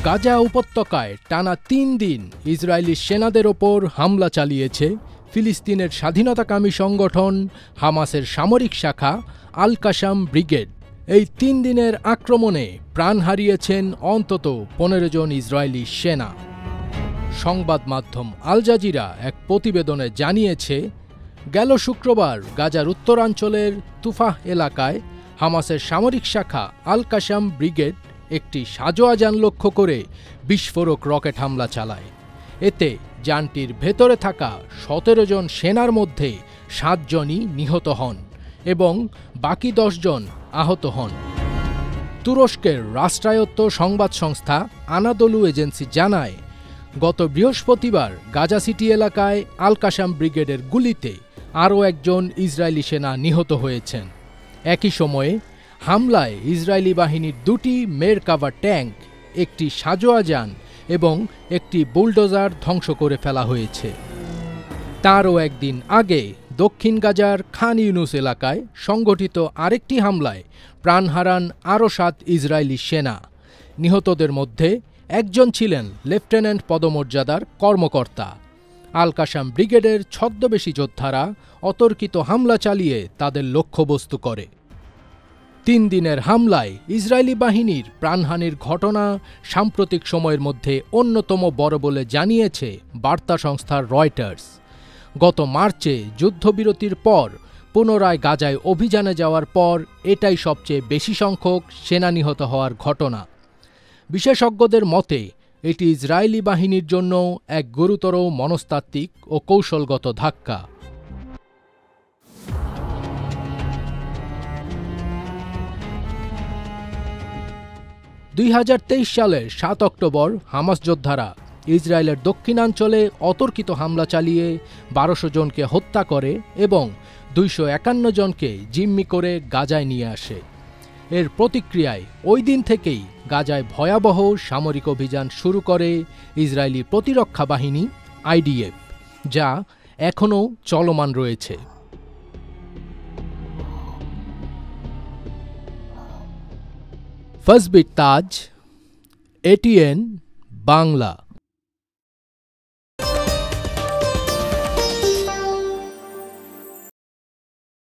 গাজা উপত্যকায় টানা ৩ দিন ইসরায়েলি সেনাদের ওপর হামলা চালিয়েছে ফিলিস্তিনের স্বাধীনতাকামী সংগঠন হামাসের সামরিক শাখা আল কাসাম ব্রিগেড। এই ৩ দিনের আক্রমণে প্রাণ হারিয়েছেন অন্তত ১৫ জন ইসরায়েলি সেনা। সংবাদ মাধ্যম আল জাজিরা এক প্রতিবেদনে জানিয়েছে, গেল শুক্রবার গাজার উত্তরাঞ্চলের তুফাহ এলাকায় হামাসের সামরিক শাখা আল কাসাম ব্রিগেড একটি সাজোয়া যান লক্ষ্য করে বিস্ফোরক রকেট হামলা চালায়। এতে যানটির ভেতরে থাকা ১৭ জন সেনার মধ্যে ৭ জনই নিহত হন এবং বাকি ১০ জন আহত হন। তুরস্কের রাষ্ট্রায়ত্ত সংবাদ সংস্থা আনাদলু এজেন্সি জানায়, গত বৃহস্পতিবার গাজা সিটি এলাকায় আল কাসাম ব্রিগেডের গুলিতে আরও একজন ইসরায়েলি সেনা নিহত হয়েছেন। একই সময়ে হামলায় ইসরায়েলি বাহিনীর ২টি মেরকাভা ট্যাঙ্ক, একটি সাজোয়া যান এবং একটি বুলডোজার ধ্বংস করে ফেলা হয়েছে। তারও একদিন আগে দক্ষিণ গাজার খান ইউনুস এলাকায় সংগঠিত আরেকটি হামলায় প্রাণ হারান আরও ৭ ইসরায়েলি সেনা। নিহতদের মধ্যে একজন ছিলেন লেফটেন্যান্ট পদমর্যাদার কর্মকর্তা। আল কাসাম ব্রিগেডের ছদ্মবেশী যোদ্ধারা অতর্কিত হামলা চালিয়ে তাদের লক্ষ্যবস্তু করে। ৩ দিনের হামলায় ইসরায়েলি বাহিনীর প্রাণহানির ঘটনা সাম্প্রতিক সময়ের মধ্যে অন্যতম বড় বলে জানিয়েছে বার্তা সংস্থা রয়টার্স। গত মার্চে যুদ্ধবিরতির পর পুনরায় গাজায় অভিযানে যাওয়ার পর এটাই সবচেয়ে বেশি সংখ্যক সেনা নিহত হওয়ার ঘটনা। বিশেষজ্ঞদের মতে এটি ইসরায়েলি বাহিনীর জন্য এক গুরুতর মনস্তাত্ত্বিক ও কৌশলগত ধাক্কা। ২০২৩ সালের ৭ অক্টোবর হামাস যোদ্ধারা ইসরায়েলের দক্ষিণাঞ্চলে অতর্কিত হামলা চালিয়ে ১২০০ জনকে হত্যা করে এবং ২৫১ জনকে জিম্মি করে গাজায় নিয়ে আসে। এর প্রতিক্রিয়ায় ওই দিন থেকেই গাজায় ভয়াবহ সামরিক অভিযান শুরু করে ইসরায়েলি প্রতিরক্ষা বাহিনী IDF, যা এখনও চলমান রয়েছে। ফজবির তাজ, ATN বাংলা।